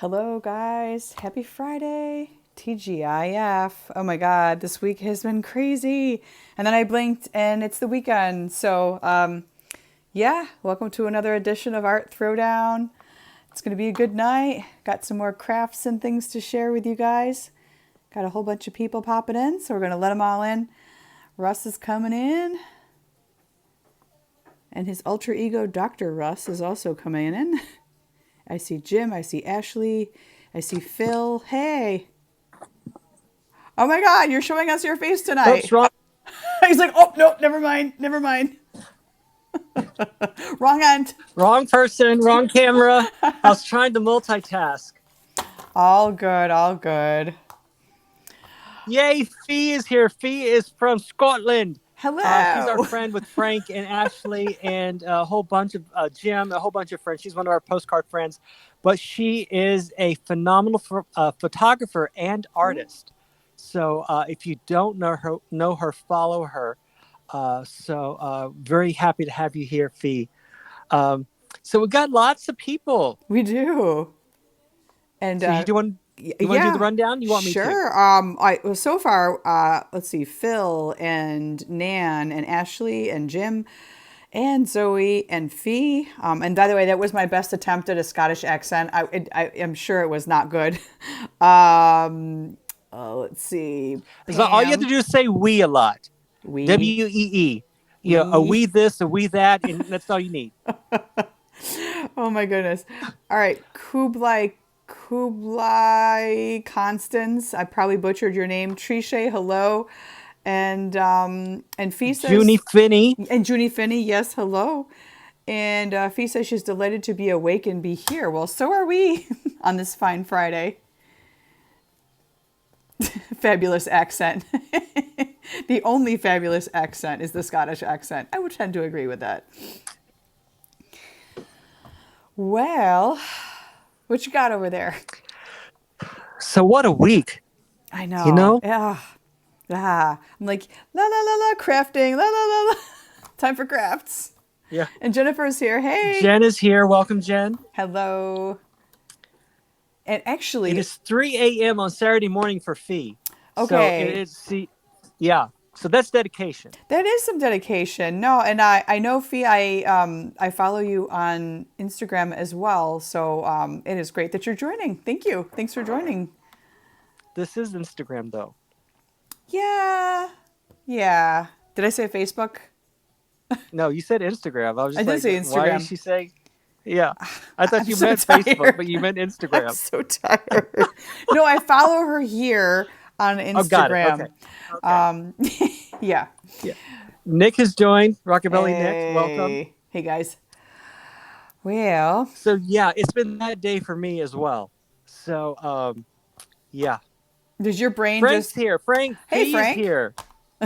Hello, guys. Happy Friday. TGIF. Oh my God, this week has been crazy. And then I blinked and it's the weekend. Yeah, welcome to another edition of Art Throwdown. It's going to be a good night. Got some more crafts and things to share with you guys. Got a whole bunch of people popping in, so we're going to let them all in. Russ is coming in. And his alter ego, Dr. Russ, is also coming in. I see Jim. I see Ashley. I see Phil. Hey. Oh my God, you're showing us your face tonight. Oops, wrong, He's like, oh, no, never mind. Never mind. Wrong end. wrong person, wrong camera. I was trying to multitask. All good, all good. Yay, Fee is here. Fee is from Scotland. She's our Hello. friend with Frank and Ashley and a whole bunch of Jim, a whole bunch of friends. She's one of our postcard friends, but she is a phenomenal photographer and artist. So if you don't know her, follow her. Very happy to have you here, Fee. Um, so we got lots of people. We do. And So you want to do the yeah, rundown? You want me to? sure. Well, so far, let's see, Phil and Nan and Ashley and Jim and Zoe and Fee. And by the way, that was my best attempt at a Scottish accent. I am sure it was not good. Let's see, So all you have to Pam. do is say "we" a lot. We, WEE. A we. we this, a we that, and that's all you need. Oh my goodness. All right, Kublai Constance. I probably butchered your name. Trisha, hello. And Fee Junie says, Finney. and Junie Finney, yes, hello. And Fee says she's delighted to be awake and be here. Well, so are we on this fine Friday. Fabulous accent. The only fabulous accent is the Scottish accent. I would tend to agree with that. Well, what you got over there? So what a week, I you know. know? Yeah. I'm like, la la la la, crafting, la la la la. Time for crafts. Yeah. And Jennifer's here. Hey. Jen is here. Welcome, Jen. Hello. And It actually, is 3 a.m. on Saturday morning for Fee. So okay, yeah. So that's dedication. that is some dedication. No, and I know Fee. I follow you on Instagram as well. So it is great that you're joining. Thank you. Thanks for joining. This is Instagram, though. Yeah. Yeah. Did I say Facebook? No, you said Instagram. I was I just did like, say why is Instagram. she saying? Yeah, I thought I'm you so meant Facebook, tired. but you meant I'm Instagram. so tired. No, I follow her here on Oh, got it. Okay. Instagram. Okay. Um, yeah. Yeah. Nick has joined. Rockabilly Nick, welcome. Hey, hey guys. Well, So yeah, it's been that day for me as well. So yeah. does your brain Frank's just? here. Frank Hey, Fee is Frank. here.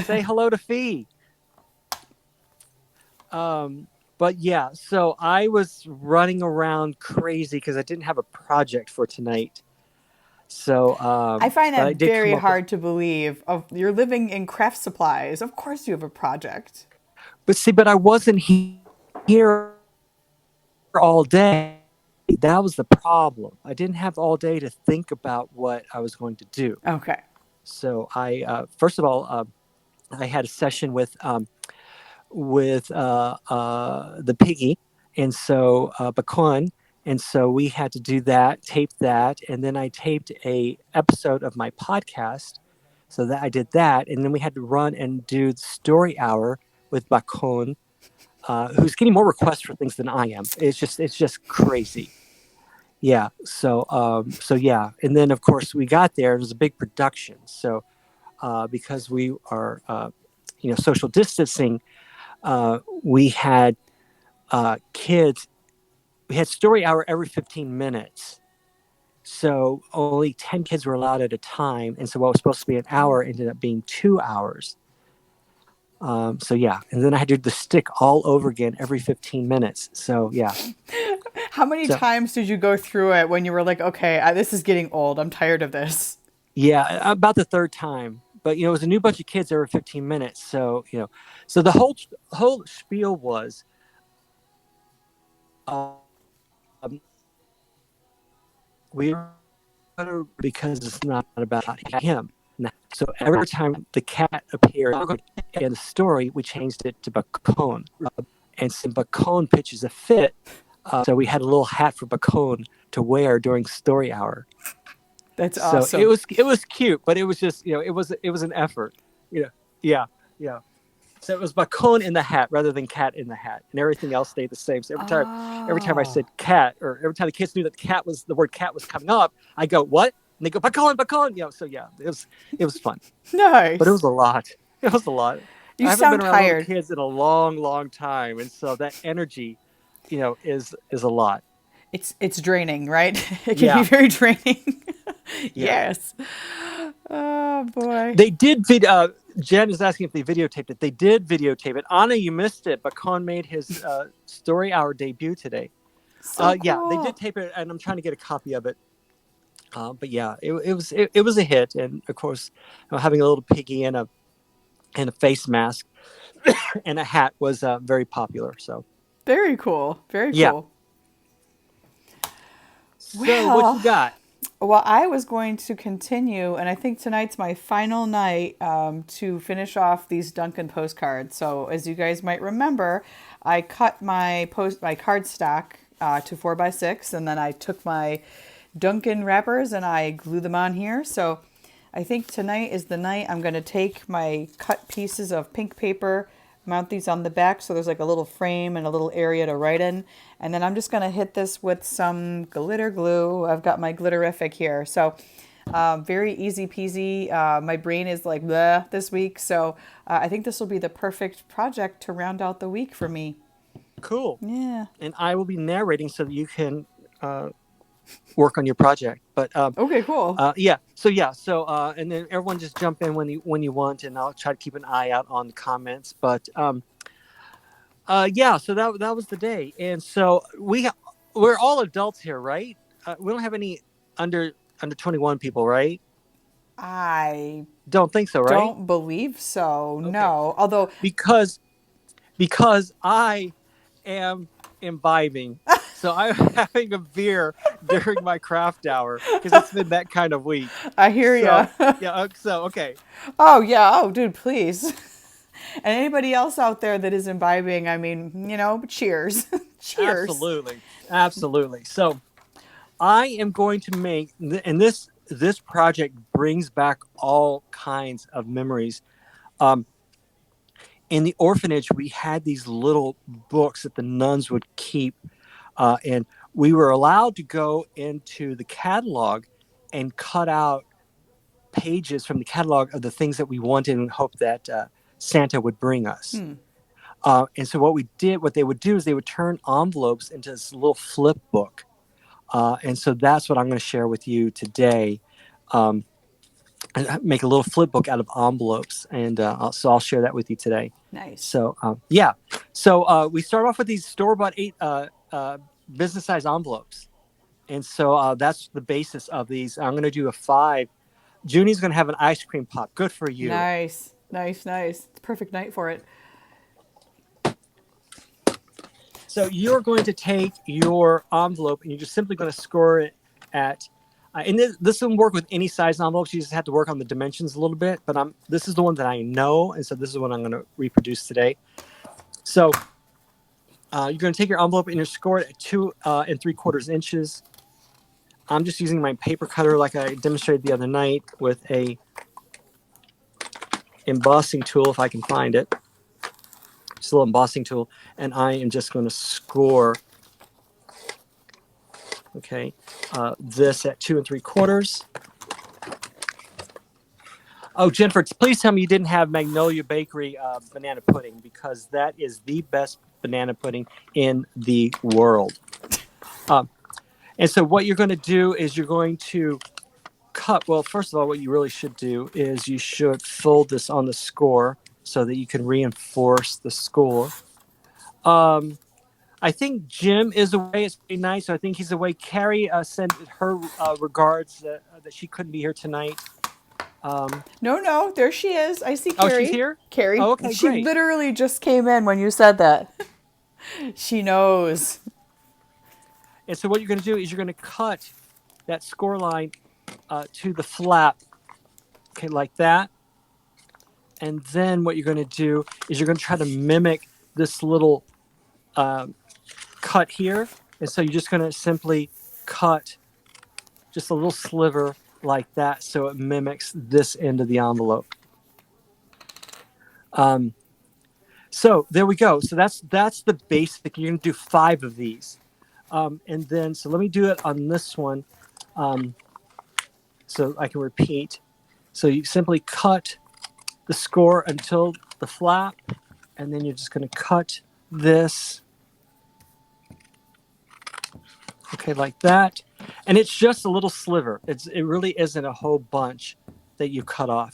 Say hello to Fee. Um but yeah, so I was running around crazy because I didn't have a project for tonight. So I find but I that did very come up with hard to believe. Of you're living in craft supplies. Of course, you have a project. but I wasn't here all day. That was the problem. I didn't have all day to think about what I was going to do. Okay. So I first of all I had a session with the piggy, and so Bacon, and so we had to do that, tape that, and then I taped a episode of my podcast. So that I did that, and then we had to run and do the story hour with Bacon, who's getting more requests for things than I am. It's just crazy. Yeah. So yeah, and then of course we got there. It was a big production. So because we are social distancing, we had kids. We had story hour every 15 minutes. So only 10 kids were allowed at a time. And so what was supposed to be an hour ended up being 2 hours. So yeah, and then I had to do the stick all over again every 15 minutes. So yeah, How many so times did you go through it when you were like, okay, this is getting old. I'm tired of this. yeah, about the third time. But it was a new bunch of kids every 15 minutes. So the whole spiel was, um, we because it's not about him. So every time the cat appeared in the story, we changed it to Bacon. And since Bacon pitches a fit, so we had a little hat for Bacon to wear during story hour. That's So awesome. it was cute, but it was just it was an effort. You know, yeah, yeah. So it was Bacon in the hat rather than cat in the hat, and everything else stayed the same. So every time I Oh, said cat, or every time the kids knew that the word cat was coming up, I go what? And they go Bacon, Bacon. So yeah, it was fun, but it was nice. a lot. It was a lot. You I haven't been sound around little tired. kids in a long, long time, and so that energy, is a lot. It's draining, right? It can be Yeah, very draining. yeah. Yes. Oh boy. They did Jen is asking if they videotaped it. They did videotape it. Anna, you missed it, but Khan made his story hour debut today. So Yeah, they did cool. tape it, and I'm trying to get a copy of it. But yeah, it was a hit, and of course, having a little piggy and a face mask and a hat was very popular. So Very cool. Very yeah. cool. So what you Well, got? well, I was going to continue, and I think tonight's my final night to finish off these Dunkin postcards. So, as you guys might remember, I cut my card stack to 4x6, and then I took my Dunkin wrappers and I glue them on here. So, I think tonight is the night I'm going to take my cut pieces of pink paper, mount these on the back so there's like a little frame and a little area to write in. And then I'm just going to hit this with some glitter glue. I've got my glitterific here. So very easy peasy. My brain is like bleh this week. So I think this will be the perfect project to round out the week for me. Cool. Yeah. And I will be narrating so that you can uh, work on your project. But Okay, cool. and then everyone just jump in when you want, and I'll try to keep an eye out on the comments. But yeah, so that was the day, and so we're all adults here, right? We don't have any under 21 people, right? I Don't think so, right? don't believe so. Okay, No. Although, because I am imbibing. So I'm having a beer during my craft hour because it's been that kind of week. I hear So ya. yeah, so okay, Oh, yeah. Oh, dude, please. And anybody else out there that is imbibing, I mean, cheers. Cheers. absolutely, absolutely. So I am going to make, and this project brings back all kinds of memories. Um, in the orphanage, we had these little books that the nuns would keep, and we were allowed to go into the catalog and cut out pages from the catalog of the things that we wanted and hoped that Santa would bring us. And so what they would do is they would turn envelopes into this little flip book. And so that's what I'm going to share with you today. Um, make a little flip book out of envelopes, and so I'll share that with you today. Nice. So yeah, so we start off with these store-bought business size envelopes, and so that's the basis of these. I'm going to do a 5. Junie's going to have an ice cream pop. Good for you. Nice. Nice. Nice. It's a perfect night for it. So you're going to take your envelope and you're just simply going to score it at, and this will work with any size envelopes. You just have to work on the dimensions a little bit, but this is the one that I know, and so this is what I'm going to reproduce today. So you're going to take your envelope and you're score it at 2 3/4 inches. I'm just using my paper cutter like I demonstrated the other night with a embossing tool if I can find it. Just a little embossing tool, and I am just going to score. Okay, this at 2 3/4. Oh, Jennifer, please tell me you didn't have Magnolia Bakery banana pudding, because that is the best banana pudding in the world. And so what you're going to do is you're going to cut. Well, first of all, what you really should do is you should fold this on the score so that you can reinforce the score. I think Jim is away. It's pretty nice. So I think he's away. Carrie sent her regards that she couldn't be here tonight. No, no, there she is. I see Oh, she's Carrie. here? Carrie, Oh, okay, she great. literally just came in when you said that. She knows. And so what you're going to do is you're going to cut that score line to the flap, okay, like that. And then what you're going to do is you're going to try to mimic this little cut here. And so you're just going to simply cut just a little sliver like that so it mimics this end of the envelope. So there we go. So that's the basic. You're going to do 5 of these. And then, so let me do it on this one so I can repeat. So you simply cut the score until the flap, and then you're just going to cut this, okay, like that. And it's just a little sliver. It really isn't a whole bunch that you cut off.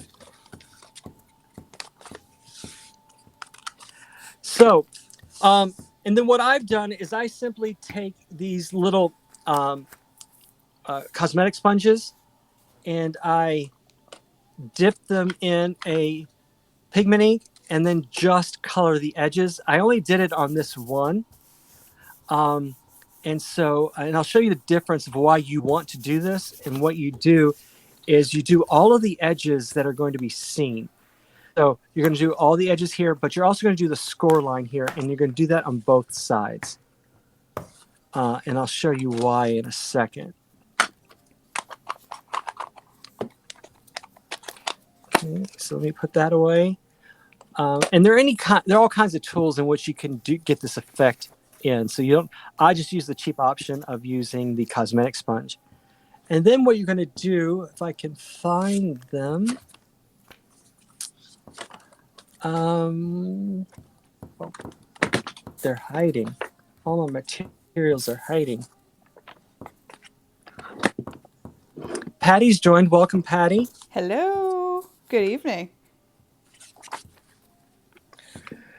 So, and then what I've done is I simply take these little cosmetic sponges and I dip them in a pigment ink and then just color the edges. I only did it on this one. And I'll show you the difference of why you want to do this. And what you do is you do all of the edges that are going to be seen. So you're going to do all the edges here, but you're also going to do the score line here, and you're going to do that on both sides. And I'll show you why in a second. Okay, so let me put that away. And there are all kinds of tools in which you can get this effect in. So I just use the cheap option of using the cosmetic sponge. And then what you're going to do, if I can find them, they're hiding. All my materials are hiding. Patty's joined. Welcome, Patty. Hello. Good evening.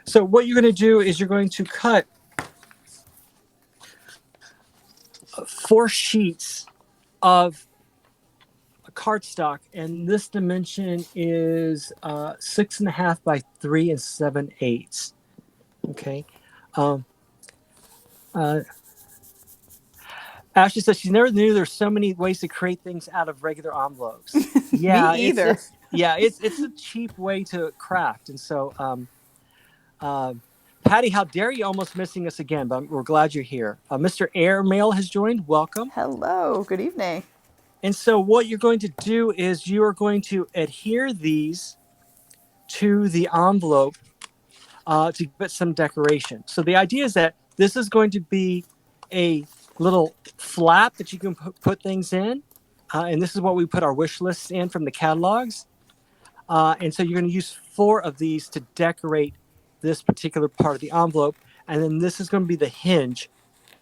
So what you're going to do is you're going to cut 4 sheets of cardstock, and this dimension is 6.5 by 3 7/8. Okay. Ashley says she never knew there's so many ways to create things out of regular envelopes. Yeah, Me either. It's a cheap way to craft, and so Patty, how dare you almost missing us again? But we're glad you're here. Mr. Airmail has joined. Welcome. Hello. Good evening. And so what you're going to do is you are going to adhere these to the envelope to give it some decoration. So the idea is that this is going to be a little flap that you can put things in. And this is what we put our wish lists in from the catalogs. And so you're going to use 4 of these to decorate this particular part of the envelope. And then this is going to be the hinge.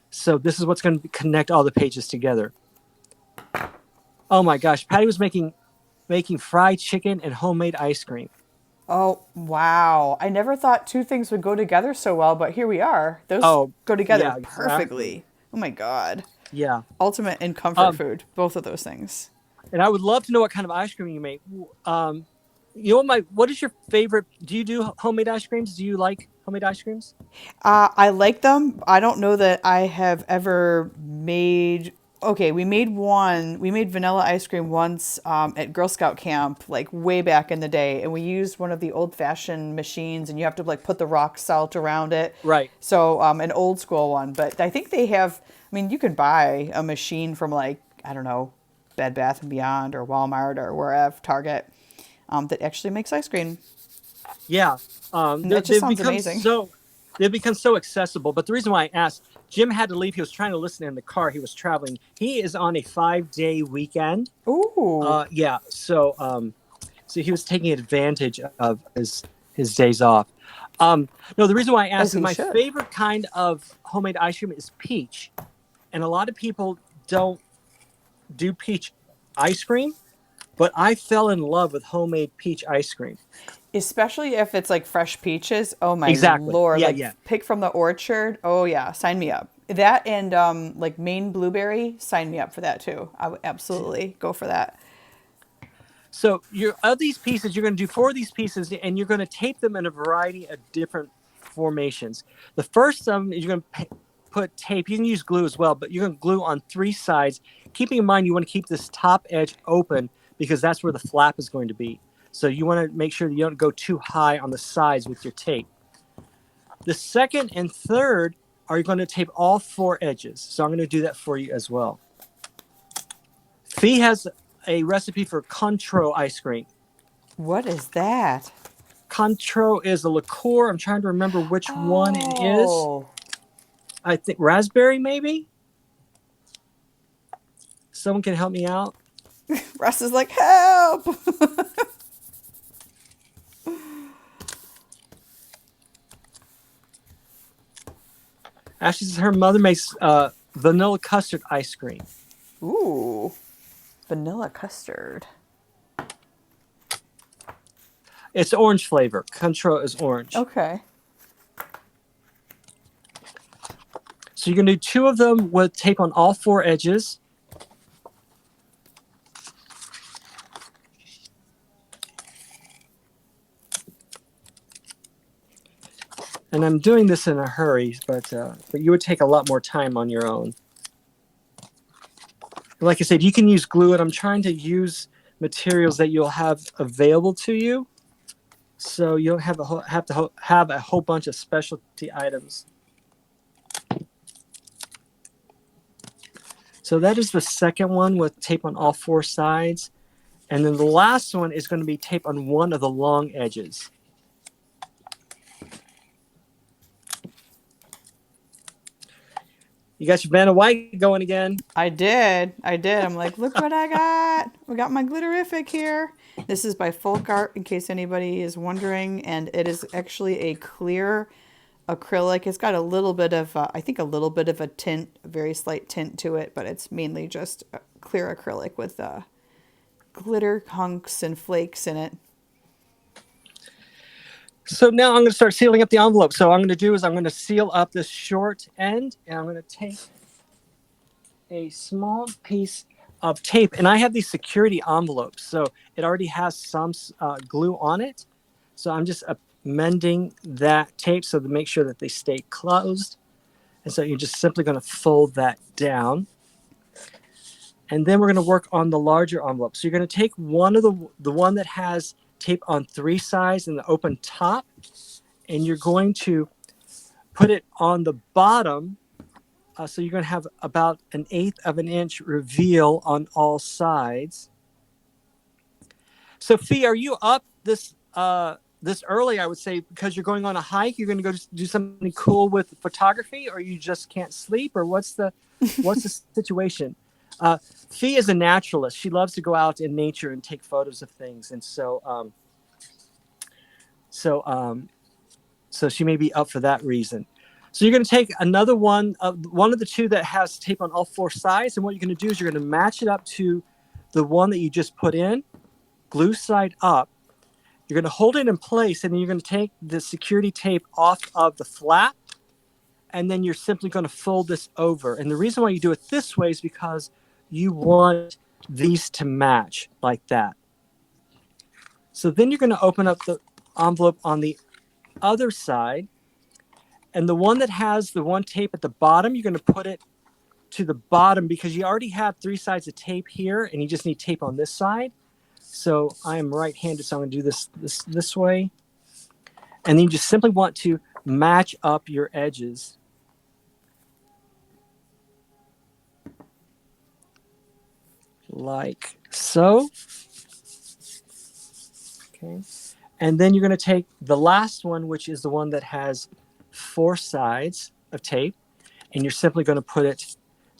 So this is what's going to connect all the pages together. Oh my gosh, Patty was making fried chicken and homemade ice cream. Oh, wow. I never thought 2 things would go together so well, but here we are. Those go together perfectly. Exactly. Oh my God. Yeah. Ultimate and comfort food, both of those things. And I would love to know what kind of ice cream you make. What is your favorite? Do you do homemade ice creams? Do you like homemade ice creams? I like them. I don't know that I have ever made. Okay, we made one. We made vanilla ice cream once at Girl Scout camp, like way back in the day, and we used one of the old-fashioned machines, and you have to like put the rock salt around it. Right. So an old school one, but I think they have. I mean, you could buy a machine from like I don't know, Bed Bath and Beyond or Walmart or wherever, Target, that actually makes ice cream. Yeah. That just sounds amazing. They've become so accessible. But the reason why I asked, Jim had to leave. He was trying to listen in the car. He was traveling. He is on a 5-day weekend. Ooh. Yeah. So he was taking advantage of his days off. No, the reason why I asked is my favorite kind of homemade ice cream is peach. And a lot of people don't do peach ice cream, but I fell in love with homemade peach ice cream. Especially if it's like fresh peaches. Oh my Lord. Yeah, pick from the orchard. Oh yeah, sign me up. That and like Maine blueberry, sign me up for that too. I would absolutely go for that. So of these pieces, you're going to do 4 of these pieces, and you're going to tape them in a variety of different formations. The first of them is you're going to put tape. You can use glue as well, but you're going to glue on 3 sides, keeping in mind you want to keep this top edge open because that's where the flap is going to be. So you want to make sure that you don't go too high on the sides with your tape. The second and third are going to tape all 4 edges. So I'm going to do that for you as well. Fee has a recipe for contro ice cream. What is that? Contro is a liqueur. I'm trying to remember which one it is. Oh. I think raspberry, maybe? Someone can help me out. Russ is like, help! Ashley says her mother makes vanilla custard ice cream. Ooh. Vanilla custard. It's orange flavor. Contro is orange. Okay. So you're going to do 2 of them with tape on all 4 edges. And I'm doing this in a hurry, but you would take a lot more time on your own. Like I said, you can use glue, and I'm trying to use materials that you'll have available to you, so you don't have to have a whole bunch of specialty items. So that is the second one with tape on all 4 sides. And then the last one is going to be tape on one of the long edges. You got your Vanna White going again. I did. I'm like, look what I got. We got my glitterific here. This is by Folk Art, in case anybody is wondering. And it is actually a clear acrylic. It's got a little bit of, I think a little bit of a tint, a very slight tint to it. But it's mainly just clear acrylic with glitter hunks and flakes in it. So now I'm going to start sealing up the envelope. So what I'm going to do is I'm going to seal up this short end, and I'm going to take a small piece of tape. And I have these security envelopes, so it already has some glue on it. So I'm just amending that tape so to make sure that they stay closed. And so you're just simply going to fold that down. And then we're going to work on the larger envelope. So you're going to take one of the one that has tape on 3 sides and the open top, and you're going to put it on the bottom. So you're going to have about 1/8 of an inch reveal on all sides. So Fee, are you up this early? I would say because you're going on a hike. You're going to go do something cool with photography, or you just can't sleep, or what's the situation? Fee is a naturalist. She loves to go out in nature and take photos of things, and so she may be up for that reason. So you're going to take another one of the 2 that has tape on all 4 sides, and what you're going to do is you're going to match it up to the one that you just put in, glue side up. You're going to hold it in place, and then you're going to take the security tape off of the flap, and then you're simply going to fold this over. And the reason why you do it this way is because you want these to match like that. So then you're going to open up the envelope on the other side, and the one that has the one tape at the bottom, you're going to put it to the bottom because you already have 3 sides of tape here, and you just need tape on this side. So I am right-handed, so I'm going to do this way. And then you just simply want to match up your edges. Like so. Okay. And then you're going to take the last one, which is the one that has 4 sides of tape, and you're simply going to put it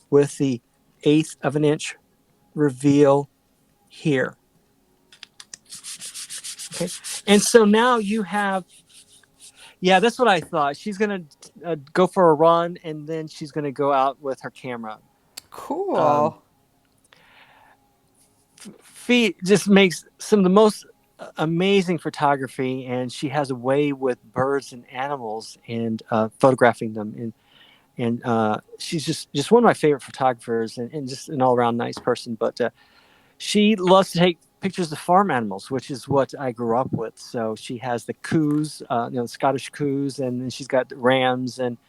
with the 1/8 of an inch reveal here. Okay. And so now you have, yeah, that's what I thought. She's going to go for a run, and then she's going to go out with her camera. Cool. Fee just makes some of the most amazing photography, and she has a way with birds and animals and photographing them. And she's just one of my favorite photographers, and just an all-around nice person. But she loves to take pictures of farm animals, which is what I grew up with. So she has the coos, the Scottish coos, and then she's got rams, and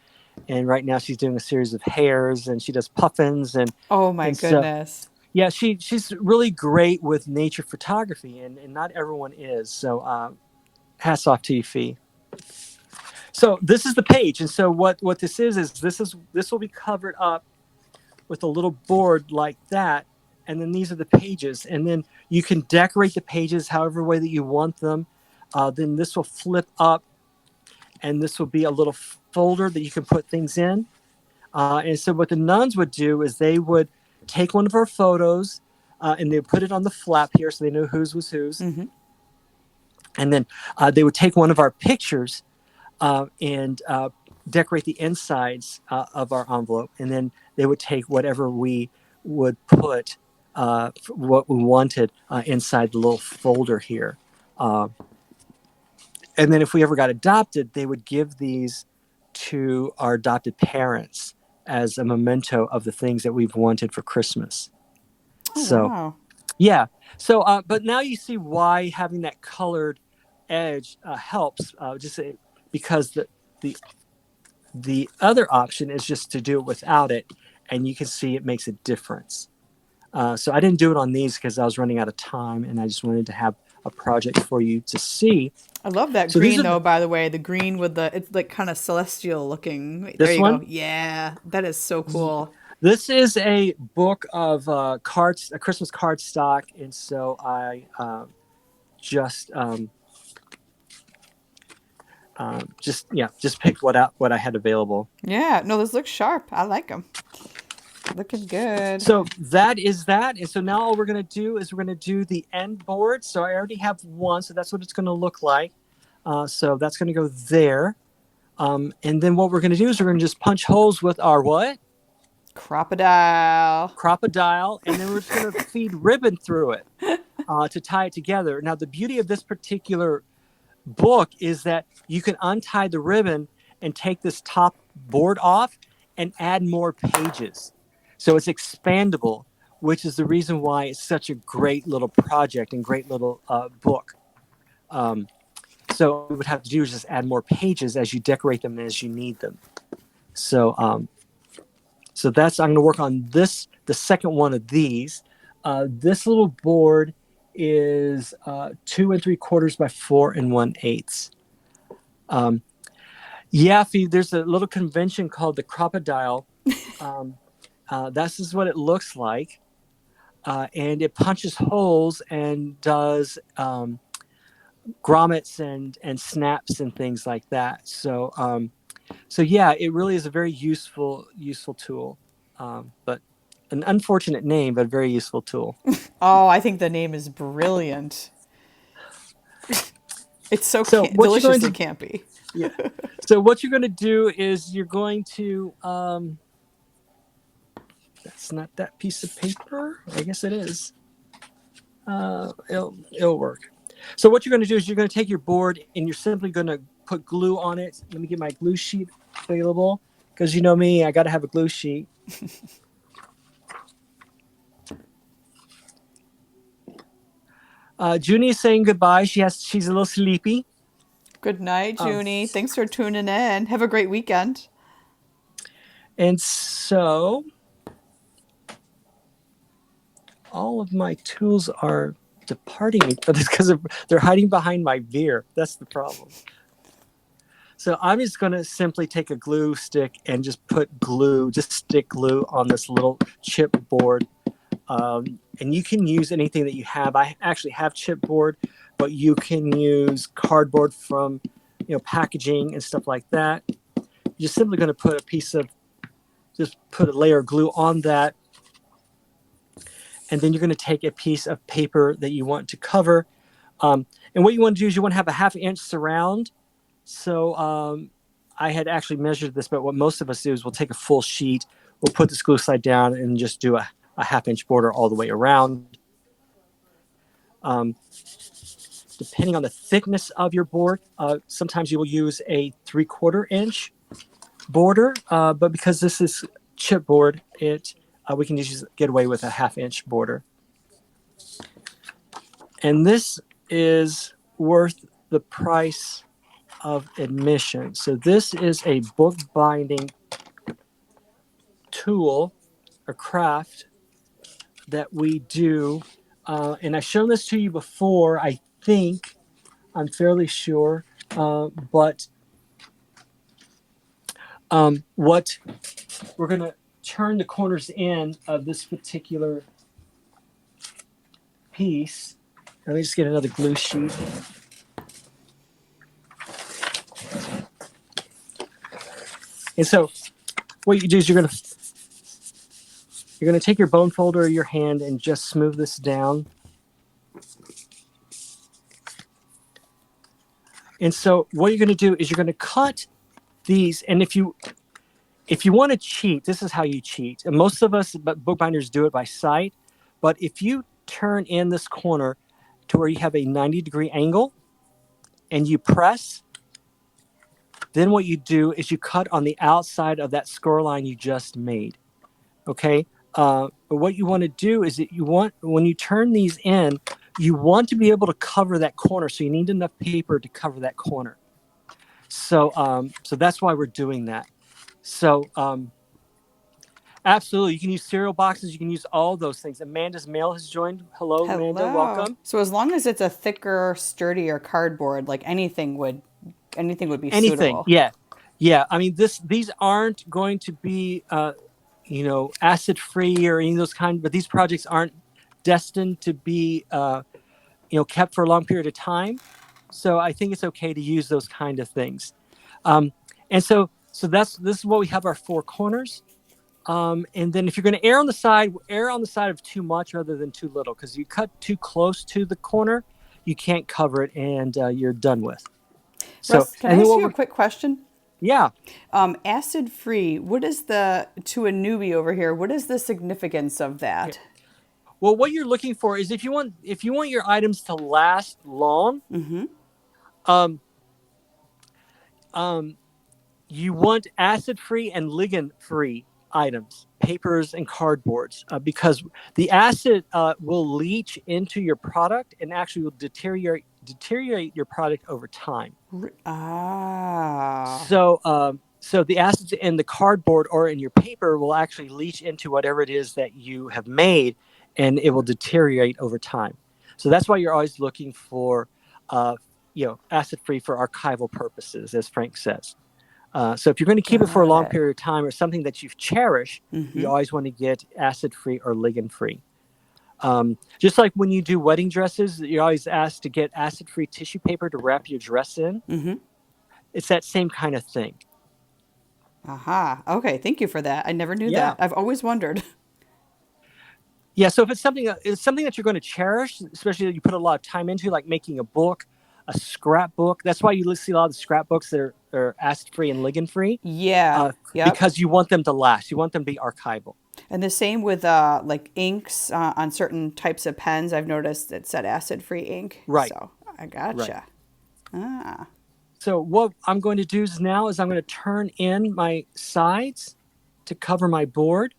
And right now she's doing a series of hairs, and she does puffins, Oh my and so goodness. yeah, she's really great with nature photography, and not everyone is. So hats off to you, Fee. So this is the page, and so what this will be covered up with a little board like that, and then these are the pages, and then you can decorate the pages however way that you want them. Then this will flip up, and this will be a little folder that you can put things in. And so what the nuns would do is they would take one of our photos, and they would put it on the flap here so they know whose was whose. Hmm. And then they would take one of our pictures and decorate the insides of our envelope. And then they would take whatever we would put, what we wanted inside the little folder here. Uh, and then if we ever got adopted, they would give these to our adopted parents as a memento of the things that we've wanted for Christmas. Oh So, wow. yeah. So, but now you see why having that colored edge helps. Because the the other option is just to do it without it, and you can see it makes a difference. So I didn't do it on these because I was running out of time, and I just wanted to have a project for you to see. I love that So these green are though, by the way. The green with the it's like kind of celestial looking. Wait, there this you go. one. Yeah, that is so cool. This is a book of cards, a Christmas card stock, and so I just just picked what I had available. Yeah, no, this looks sharp. I like them. Looking good. So that is that, and so now all we're going to do is we're going to do the end board. So I already have one, so that's what it's going to look like. So that's going to go there, and then what we're going to do is we're going to just punch holes with our what? Crocodile. Crocodile, and then we're just going to feed ribbon through it to tie it together. Now the beauty of this particular book is that you can untie the ribbon and take this top board off and add more pages. So it's expandable, which is the reason why it's such a great little project and great little book. So what we would have to do is just add more pages as you decorate them and as you need them. So so that's I'm going to work on this, the second one of these. This little board is 2 3/4 by 4 1/8. Yeah, there's a little convention called the Crocodile. This is what it looks like, and it punches holes and does grommets and snaps and things like that. So yeah, it really is a very useful tool, but an unfortunate name, but a very useful tool. Oh, I think the name is brilliant. It's so So what you're going deliciously to campy. yeah. So what you're going to do is you're going to that's not that piece of paper. I guess it is. It'll work. So what you're going to do is you're going to take your board and you're simply going to put glue on it. Let me get my glue sheet available because you know me, I got to have a glue sheet. Junie is saying goodbye. She's a little sleepy. Good night, Um, Junie. Thanks for tuning in. Have a great weekend. and so all of my tools are departing me, but it's because they're hiding behind my veer. That's the problem. So I'm just going to simply take a glue stick and just stick glue on this little chipboard. And you can use anything that you have. I actually have chipboard, but you can use cardboard from, packaging and stuff like that. You're just simply going to put a layer of glue on that. And then you're going to take a piece of paper that you want to cover. And what you want to do is you want to have a 1/2 inch surround. So I had actually measured this, but what most of us do is we'll take a full sheet, we'll put this glue slide down and just do a 1/2 inch border all the way around. Depending on the thickness of your board, sometimes you will use a 3/4 inch border, but because this is chipboard, we can just get away with a 1/2 inch border. And this is worth the price of admission. So this is a book binding tool or craft that we do. And I've shown this to you before, I think. I'm fairly sure. But what we're going to turn the corners in of this particular piece. Let me just get another glue sheet. And so what you do is you're going to take your bone folder of your hand and just smooth this down. And so what you're going to do is you're going to cut these. And if you want to cheat, this is how you cheat. And most of us bookbinders do it by sight. But if you turn in this corner to where you have a 90-degree angle and you press, then what you do is you cut on the outside of that score line you just made. Okay? But what you want to do is that when you turn these in, you want to be able to cover that corner. So you need enough paper to cover that corner. So that's why we're doing that. So absolutely, you can use cereal boxes. You can use all those things. Amanda's mail has joined. Hello, Amanda. Welcome. So as long as it's a thicker, sturdier cardboard, like anything would be Anything, suitable. yeah. I mean, these aren't going to be acid free or any of those kind. But these projects aren't destined to be kept for a long period of time. So I think it's okay to use those kind of things. And so this is what we have our four corners. And then if you're going to err on the side of too much rather than too little, because you cut too close to the corner, you can't cover it, and you're done with. So, Russ, can I ask you a quick question? Yeah. Acid free. What is to a newbie over here? What is the significance of that? Well, what you're looking for is if you want your items to last long, you want acid-free and ligand-free items, papers and cardboards, because the acid will leach into your product and actually will deteriorate your product over time. Ah. So the acids in the cardboard or in your paper will actually leach into whatever it is that you have made, and it will deteriorate over time. So that's why you're always looking for, acid-free for archival purposes, as Frank says. So if you're going to keep it for a long period of time or something that you've cherished, you always want to get acid-free or ligand-free. Just like when you do wedding dresses, you're always asked to get acid-free tissue paper to wrap your dress in. It's that same kind of thing. Aha. Okay. Thank you for that. I never knew that. I've always wondered. Yeah. So if it's something that you're going to cherish, especially that you put a lot of time into, like making a book, a scrapbook. That's why you see a lot of the scrapbooks that are acid-free and ligand-free. Yeah. Because you want them to last. You want them to be archival. And the same with like inks on certain types of pens. I've noticed it said acid-free ink. Right. So I gotcha. Right. So what I'm going to do now is I'm going to turn in my sides to cover my board.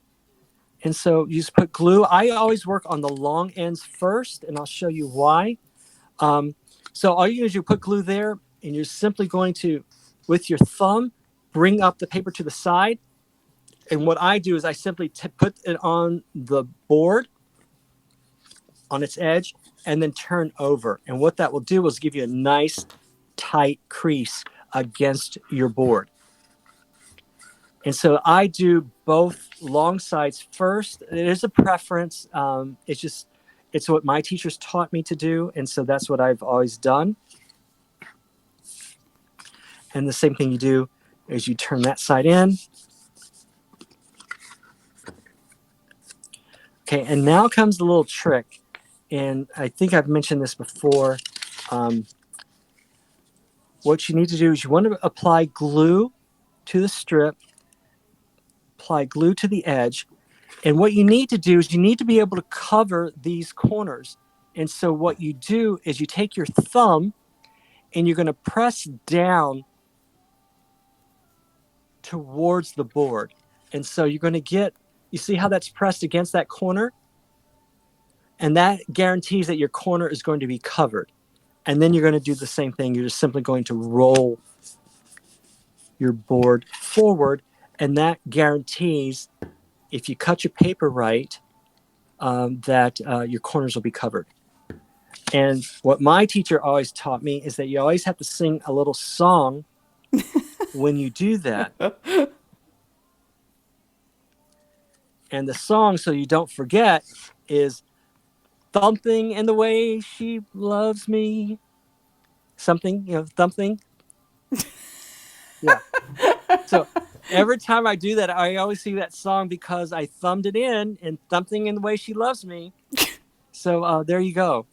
And so you just put glue. I always work on the long ends first, and I'll show you why. So all you do is you put glue there, and you're simply going to, with your thumb, bring up the paper to the side. And what I do is I simply put it on the board, on its edge, and then turn over. And what that will do is give you a nice, tight crease against your board. And so I do both long sides first. It is a preference. It's what my teachers taught me to do. And so that's what I've always done. And the same thing you do is you turn that side in. Okay, and now comes the little trick. And I think I've mentioned this before. What you need to do is you want to apply glue to the strip, apply glue to the edge. And what you need to do is you need to be able to cover these corners. And so what you do is you take your thumb and you're going to press down towards the board. And so you're going to you see how that's pressed against that corner? And that guarantees that your corner is going to be covered. And then you're going to do the same thing. You're just simply going to roll your board forward, and that guarantees if you cut your paper right, that your corners will be covered. And what my teacher always taught me is that you always have to sing a little song when you do that. And the song, so you don't forget, is Thumping in the Way She Loves Me. Something, thumping. Yeah. So every time I do that, I always sing that song because I thumbed it in and Thumping in the Way She Loves Me. So there you go.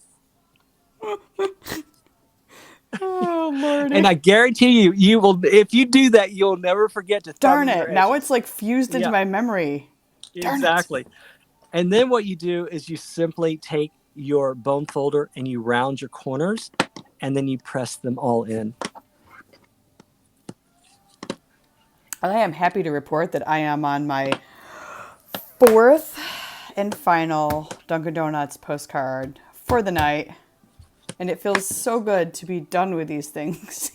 Oh, Lordy. And I guarantee you, you will, if you do that, you'll never forget to thumb Darn in your it. Now edges. it's like fused into Yeah, my memory. Darn it. exactly. And then what you do is you simply take your bone folder and you round your corners and then you press them all in. I am happy to report that I am on my fourth and final Dunkin' Donuts postcard for the night. And it feels so good to be done with these things.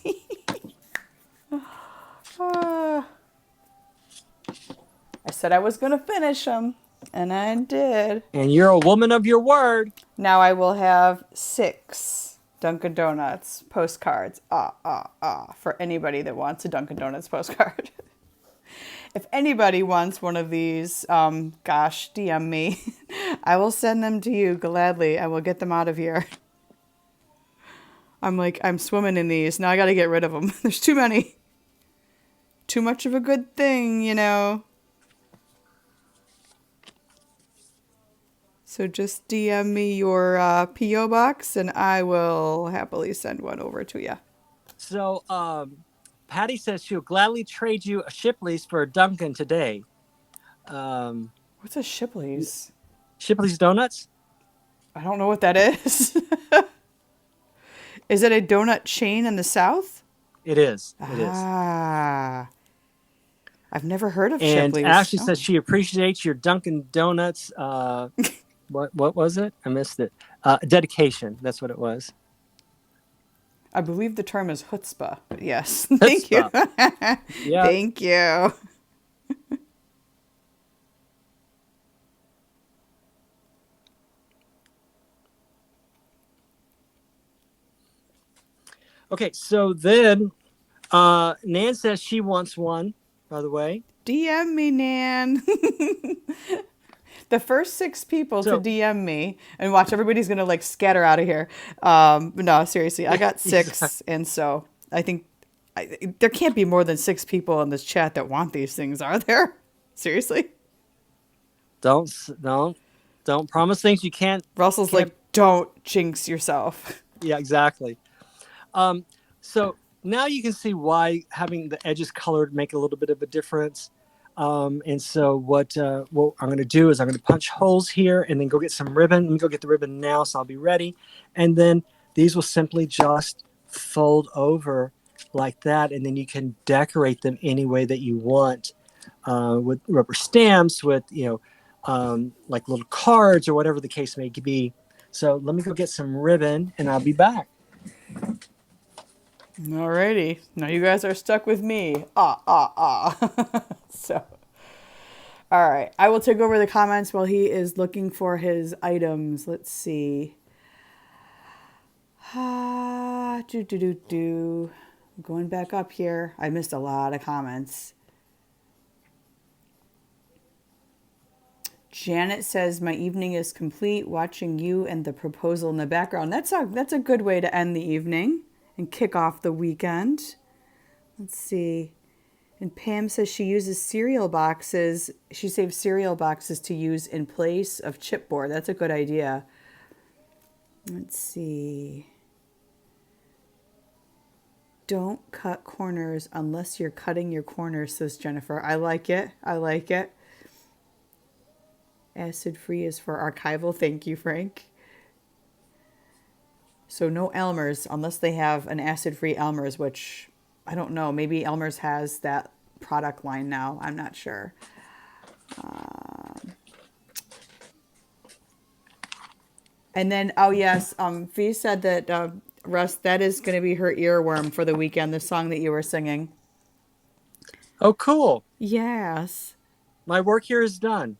I said I was going to finish them, and I did. And you're a woman of your word. Now I will have 6 Dunkin' Donuts postcards. For anybody that wants a Dunkin' Donuts postcard. If anybody wants one of these, DM me. I will send them to you gladly. I will get them out of here. I'm swimming in these. Now I got to get rid of them. There's too many. Too much of a good thing, So just DM me your P.O. box and I will happily send one over to you. So Patty says she'll gladly trade you a Shipley's for a Dunkin' today. What's a Shipley's? Shipley's Donuts? I don't know what that is. Is it a donut chain in the South? It is. It is. I've never heard of And Shipley's. Ashley says she appreciates your Dunkin' Donuts. What was it? I missed it. Dedication. That's what it was. I believe the term is chutzpah, but yes. Thank you. Yeah. Thank you. Okay, so then Nan says she wants one, by the way. DM me, Nan. The first 6 people to DM me, and watch, everybody's going to scatter out of here. No, seriously, I got 6. Exactly. And so I think there can't be more than 6 people in this chat that want these things, are there? Seriously? Don't promise things you can't. Russell's like, don't jinx yourself. Yeah, exactly. So now you can see why having the edges colored make a little bit of a difference. And so what I'm going to do is I'm going to punch holes here and then go get some ribbon. Let me go get the ribbon now, so I'll be ready. And then these will simply just fold over like that, and then you can decorate them any way that you want, with rubber stamps, with like little cards or whatever the case may be. So let me go get some ribbon, and I'll be back. Alrighty. Now you guys are stuck with me. So, all right. I will take over the comments while he is looking for his items. Let's see. Going back up here. I missed a lot of comments. Janet says, my evening is complete watching you and the proposal in the background. That's a good way to end the evening and kick off the weekend. Let's see. And Pam says she uses cereal boxes. She saves cereal boxes to use in place of chipboard. That's a good idea. Let's see. Don't cut corners unless you're cutting your corners, says Jennifer. I like it. Acid-free is for archival. Thank you, Frank. So no Elmer's unless they have an acid-free Elmer's, which I don't know. Maybe Elmer's has that product line now. I'm not sure. And then, oh yes, Fee said that, Russ, that is going to be her earworm for the weekend, the song that you were singing. Oh, cool. Yes. My work here is done.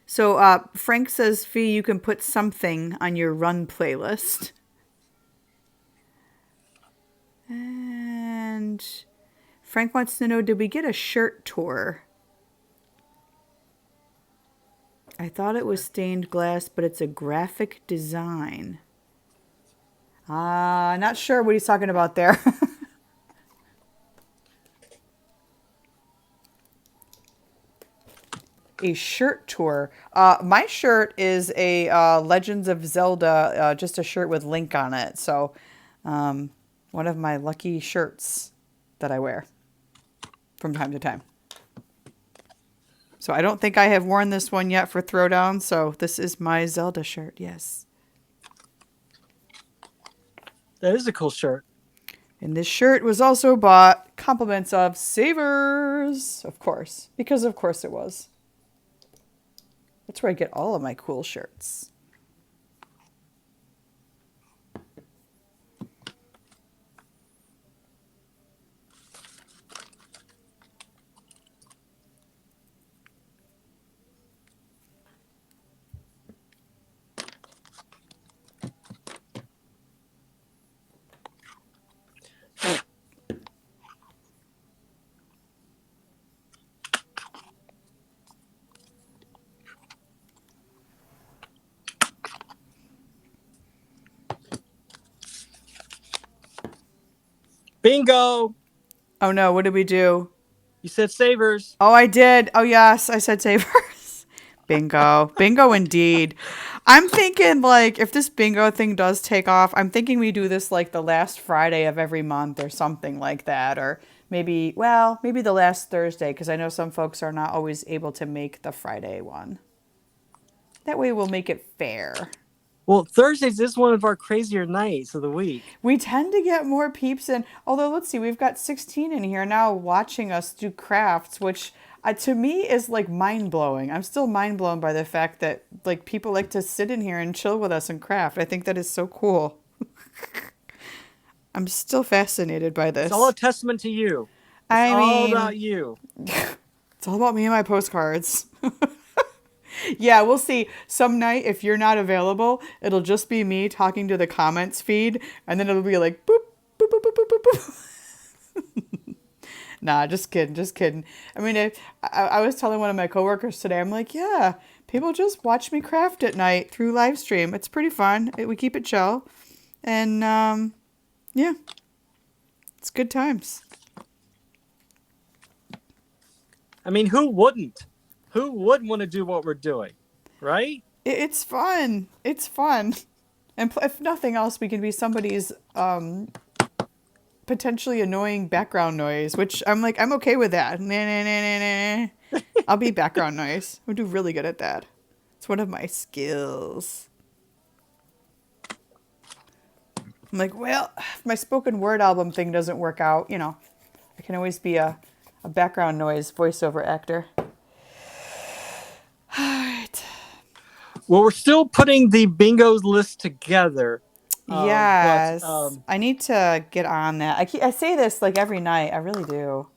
So Frank says, Fee, you can put something on your run playlist. And Frank wants to know, did we get a shirt tour? I thought it was stained glass, but it's a graphic design. Not sure what he's talking about there. A shirt tour. My shirt is a Legends of Zelda, just a shirt with Link on it. So, one of my lucky shirts that I wear from time to time. So I don't think I have worn this one yet for Throwdown. So this is my Zelda shirt. Yes. That is a cool shirt. And this shirt was also bought compliments of Savers, of course, because of course it was. That's where I get all of my cool shirts. Bingo! Oh no, what did we do? You said Savers. Oh, I did. Oh, yes, I said Savers. Bingo. Bingo indeed. I'm thinking, like, if this bingo thing does take off, I'm thinking we do this, like, the last Friday of every month or something like that. Or maybe, well, maybe the last Thursday, because I know some folks are not always able to make the Friday one. That way we'll make it fair. Well, Thursdays is one of our crazier nights of the week. We tend to get more peeps in. Although, let's see, we've got 16 in here now watching us do crafts, which to me is like mind blowing. I'm still mind blown by the fact that like people like to sit in here and chill with us and craft. I think that is so cool. I'm still fascinated by this. It's all a testament to you. It's all about you. It's all about me and my postcards. Yeah, we'll see. Some night, if you're not available, it'll just be me talking to the comments feed, and then it'll be like, boop, boop, boop, boop, boop, boop, boop. Nah, just kidding, just kidding. I mean, I was telling one of my coworkers today, I'm like, yeah, people just watch me craft at night through live stream. It's pretty fun. We keep it chill. And, yeah, it's good times. I mean, who wouldn't? Who wouldn't want to do what we're doing, right? It's fun. It's fun. And if nothing else, we can be somebody's potentially annoying background noise, which I'm like, I'm okay with that. Nah, nah, nah, nah, nah. I'll be background noise. I do really good at that. It's one of my skills. I'm like, well, if my spoken word album thing doesn't work out, you know, I can always be a background noise voiceover actor. All right. Well, we're still putting the bingos list together. Yes. I need to get on that. I say this like every night. I really do.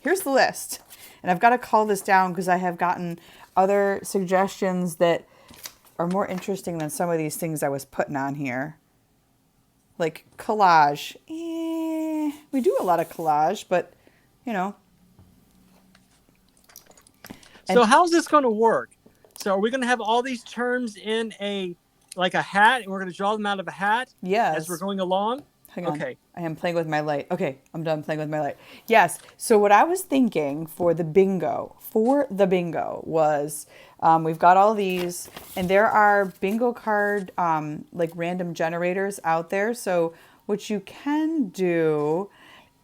Here's the list. And I've got to call this down because I have gotten other suggestions that are more interesting than some of these things I was putting on here. Like collage. We do a lot of collage, but, you know. So how's this going to work? So are we going to have all these terms in a hat, and we're going to draw them out of a hat? Yes. As we're going along? Hang on. Okay. I am playing with my light. Okay, I'm done playing with my light. Yes. So what I was thinking for the bingo was we've got all these, and there are bingo card like random generators out there. So what you can do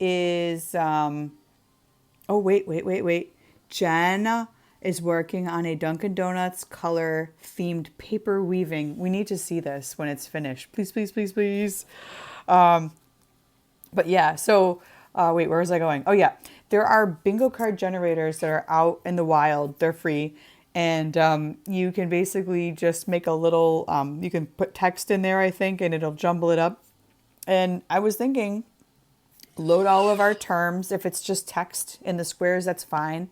is oh wait. Jen is working on a Dunkin' Donuts color themed paper weaving. We need to see this when it's finished. Please, please, please, please. But yeah, so wait, where was I going? Oh yeah, there are bingo card generators that are out in the wild. They're free. And you can basically just make a little, you can put text in there, I think, and it'll jumble it up. And I was thinking, load all of our terms. If it's just text in the squares, that's fine.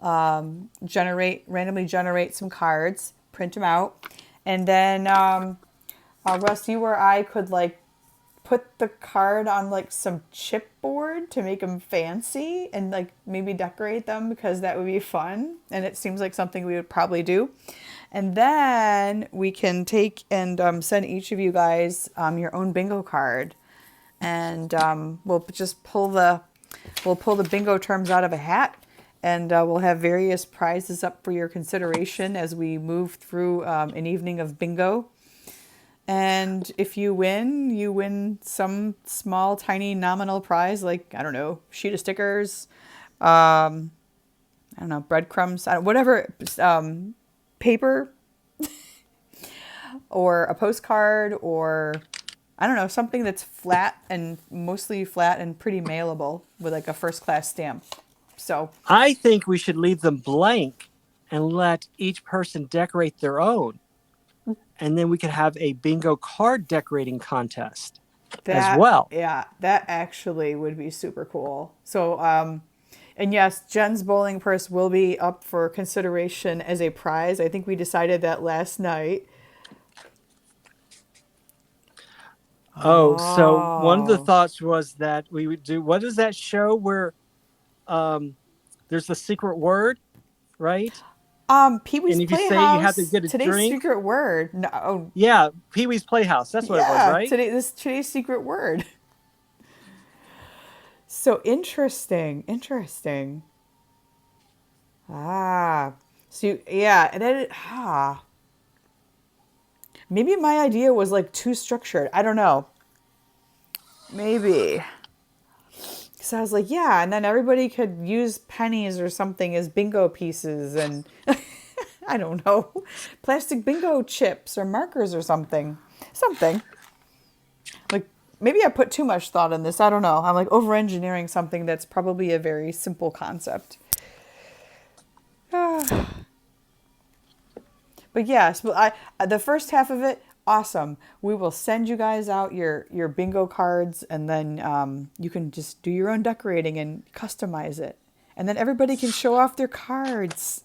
randomly generate some cards, print them out, and then Russ, you or I could like put the card on like some chipboard to make them fancy and like maybe decorate them because that would be fun. And it seems like something we would probably do. And then we can take and send each of you guys your own bingo card. And we'll pull the bingo terms out of a hat. And we'll have various prizes up for your consideration as we move through an evening of bingo. And if you win some small, tiny, nominal prize, like, I don't know, sheet of stickers, I don't know, breadcrumbs, whatever, paper, or a postcard, or I don't know, something that's mostly flat and pretty mailable with like a first class stamp. So I think we should leave them blank and let each person decorate their own. And then we could have a bingo card decorating contest as well. that actually would be super cool. So, and yes, Jen's bowling purse will be up for consideration as a prize. I think we decided that last night. Oh, so one of the Oh. thoughts was that we would do, what is that show where there's the secret word, right? Pee Wee's And if you say you have to Playhouse. get a Today's drink, secret word. No, oh, yeah, Pee Wee's Playhouse. That's what it was, yeah, right? today's secret word. So interesting, interesting. Ah, so yeah, and then maybe my idea was like too structured. I don't know. Maybe. So I was like, yeah, and then everybody could use pennies or something as bingo pieces, and I don't know, plastic bingo chips or markers or something. Something. Like, maybe I put too much thought in this. I don't know. I'm like over engineering something that's probably a very simple concept. But yes, the first half of it, awesome. We will send you guys out your bingo cards, and then you can just do your own decorating and customize it, and then everybody can show off their cards.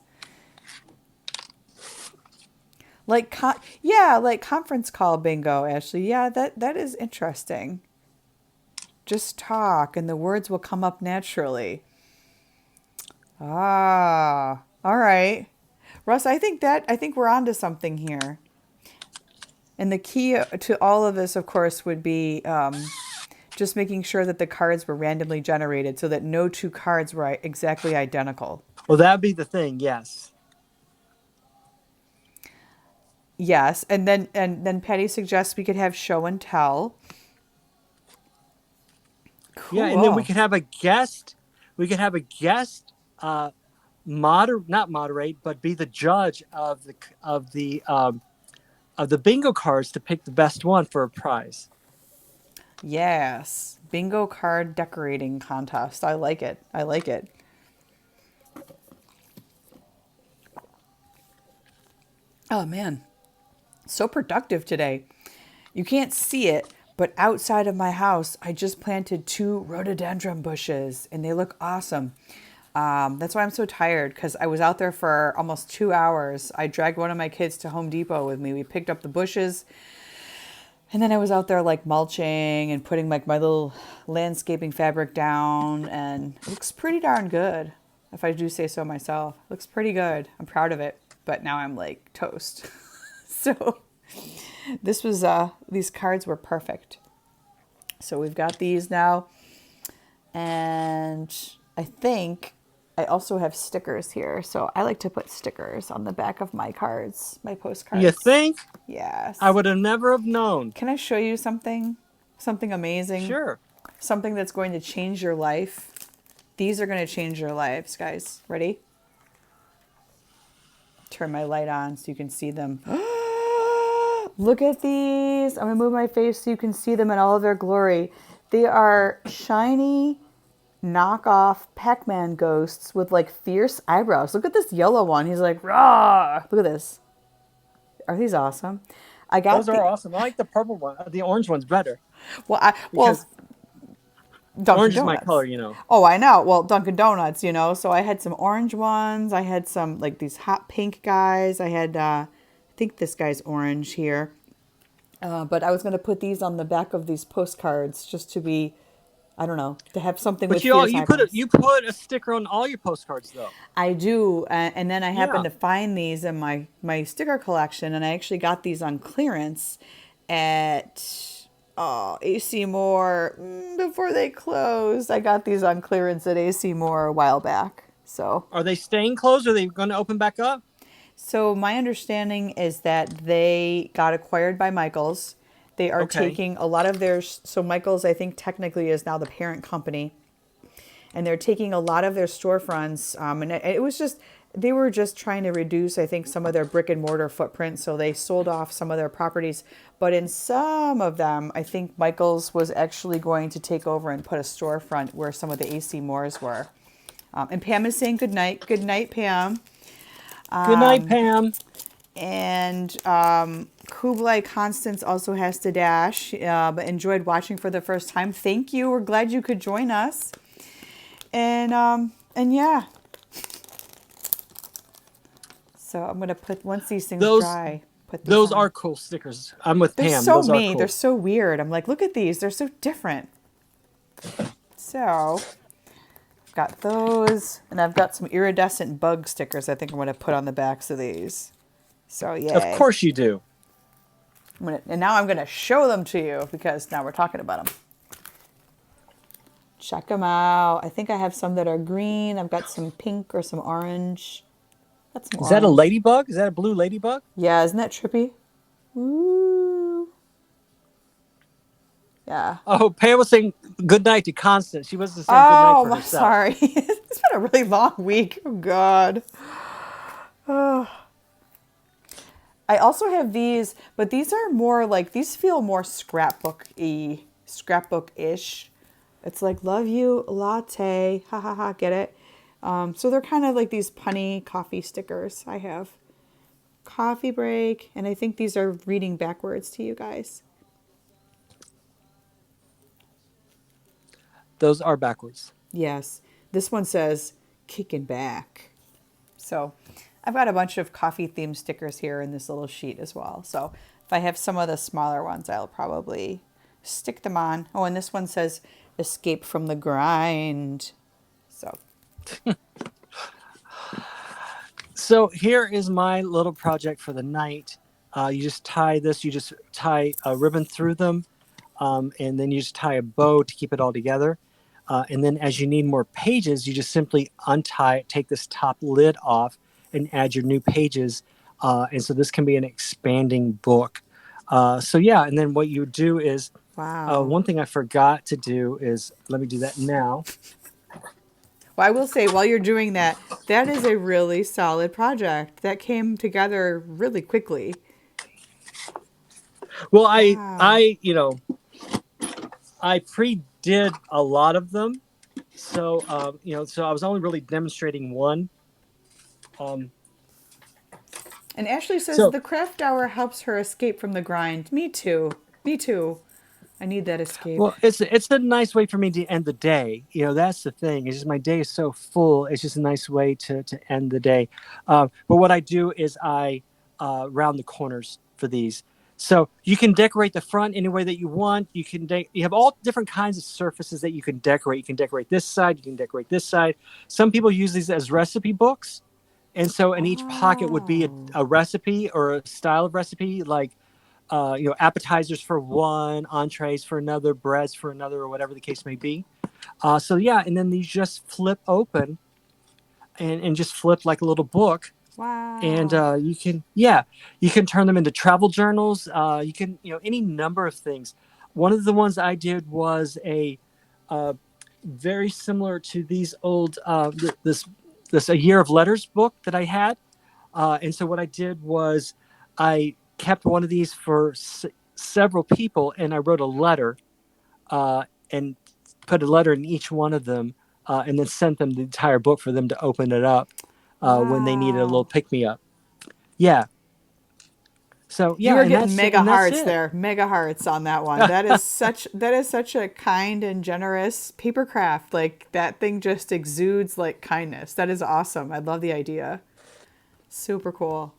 Like like conference call bingo, Ashley. Yeah, that is interesting. Just talk, and the words will come up naturally. Ah, all right. Russ, I think we're onto something here. And the key to all of this, of course, would be just making sure that the cards were randomly generated so that no two cards were exactly identical. Well, that'd be the thing, yes. Yes, and then Patty suggests we could have show and tell. Yeah, and then we Cool. could have a guest. We could have a guest not moderate, but be the judge of the bingo cards to pick the best one for a prize. Yes. Bingo card decorating contest. I like it. I like it. Oh man. So productive today. You can't see it, but outside of my house, I just planted 2 rhododendron bushes and they look awesome. That's why I'm so tired because I was out there for almost 2 hours. I dragged one of my kids to Home Depot with me. We picked up the bushes and then I was out there like mulching and putting like my little landscaping fabric down, and it looks pretty darn good. If I do say so myself, it looks pretty good. I'm proud of it, but now I'm like toast. So this was these cards were perfect. So we've got these now, and I think I also have stickers here. So I like to put stickers on the back of my cards, my You postcards. think? I Yes. would have never have known. Can I show you something? Something amazing? Sure. Something that's going to change your life? These are going to change your lives, guys. Ready? Turn my light on so you can see them. Look at these. I'm going to move my face so you can see them in all of their glory. They are shiny knockoff Pac-Man ghosts with like fierce eyebrows. Look at this yellow one. He's like, rah! Look at this. Are these awesome? I Those got are the awesome. I like the purple one. The orange one's better well, because Dunkin' Orange is my Donuts. color, you know. Oh, I know. Well, Dunkin' Donuts, you know. So I had some orange ones. I had some like these hot pink guys. I had, I think this guy's orange here. But I was going to put these on the back of these postcards just to be, I don't know, to have something But with fierce eyebrows. you put a sticker on all your postcards though. I do, and then I happened Yeah. to find these in my sticker collection, and I actually got these on clearance at AC Moore before they closed. I got these on clearance at AC Moore a while back. Are they staying closed? Or are they going to open back up? So my understanding is that they got acquired by Michaels. They are Okay. taking a lot of their, so Michaels I think technically is now the parent company, and they're taking a lot of their storefronts, and it was just they were just trying to reduce, I think, some of their brick and mortar footprint, so they sold off some of their properties. But in some of them, I think Michaels was actually going to take over and put a storefront where some of the AC Moores were. And Pam is saying good night, Pam. Good night, Pam. And Kublai Constance also has to dash, but enjoyed watching for the first time. Thank you. We're glad you could join us. And yeah. So I'm gonna put once these things Those dry, put these those on. are cool stickers. I'm with They're Pam. so Those are me. They're cool. so weird. I'm like, look at these. They're so different. So I've got those, and I've got some iridescent bug stickers. I think I'm gonna put on the backs of these. So Of yay. course you do. And now I'm gonna show them to you because now we're talking about them. Check them out. I think I have some that are green. I've got some pink or some orange. Got some Is that a orange. ladybug? Is that a blue ladybug? Yeah, isn't that trippy? Ooh. Yeah. Oh, Pam was saying good night to Constance. She wasn't saying good night Oh, for I'm herself. sorry. It's been a really long week. Oh, God. I also have these, but these are more like, these feel more scrapbook-y, scrapbook-ish. It's like, love you, latte, ha ha ha, get it? So they're kind of like these punny coffee stickers I have. Coffee break, and I think these are reading backwards to you guys. Those are backwards. Yes, this one says kicking back. So I've got a bunch of coffee themed stickers here in this little sheet as well. So if I have some of the smaller ones, I'll probably stick them on. Oh, and this one says escape from the grind. So So here is my little project for the night. You just tie this. You just tie a ribbon through them, and then you just tie a bow to keep it all together. And then as you need more pages, you just simply untie, take this top lid off, and add your new pages. And so this can be an expanding book. So yeah, and then what you do is wow. one thing I forgot to do is let me do that now. Well, I will say while you're doing that, that is a really solid project that came together really quickly. Well, Wow. I pre-did a lot of them, so so I was only really demonstrating one. Um, And Ashley says so the craft hour helps her escape from the grind. Me too. Me too. I need that escape. well, it's a nice way for me to end the day. That's the thing. It's just my day is so full. It's just a nice way to end the day. But what I do is I round the corners for these. So you can decorate the front any way that you want. You have all different kinds of surfaces that you can decorate. You can decorate this side. You can decorate this side. Some people use these as recipe books, and so in each pocket would be Oh. a recipe or a style of recipe, like appetizers for one, entrees for another, breads for another, or whatever the case may be. So yeah, and then these just flip open and just flip like a little book. And Wow. you can turn them into travel journals. You can, any number of things. One of the ones I did was a uh, very similar to these old this a year of letters book that I had. And so what I did was I kept one of these for several people, and I wrote a letter and put a letter in each one of them, and then sent them the entire book for them to open it up when they needed a little Wow. pick me up. Yeah. So You yeah, are and getting mega that's hearts it. there. Mega hearts on that one. That is such a kind and generous paper craft. Like that thing just exudes like kindness. That is awesome. I love the idea. Super cool.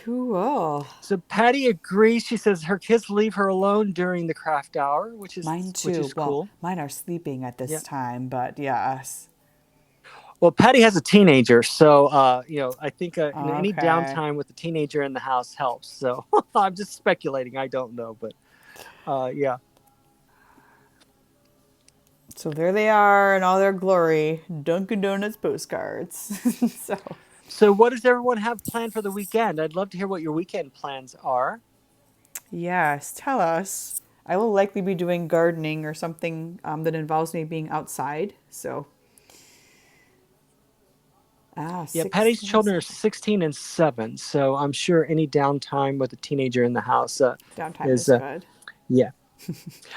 Cool. So Patty agrees. She says her kids leave her alone during the craft hour, Mine which too. is Well, cool. mine are sleeping at this Yeah. time, but yes. Well, Patty has a teenager, so I think any Okay. downtime with the teenager in the house helps. So I'm just speculating. I don't know, but yeah. So there they are in all their glory. Dunkin' Donuts postcards. So, So what does everyone have planned for the weekend? I'd love to hear what your weekend plans are. yes, tell us. I will likely be doing gardening or something that involves me being outside. So, Yeah, Patty's 16 and children are 7. 16 and 7, so I'm sure any downtime with a teenager in the house Downtime is is good. yeah.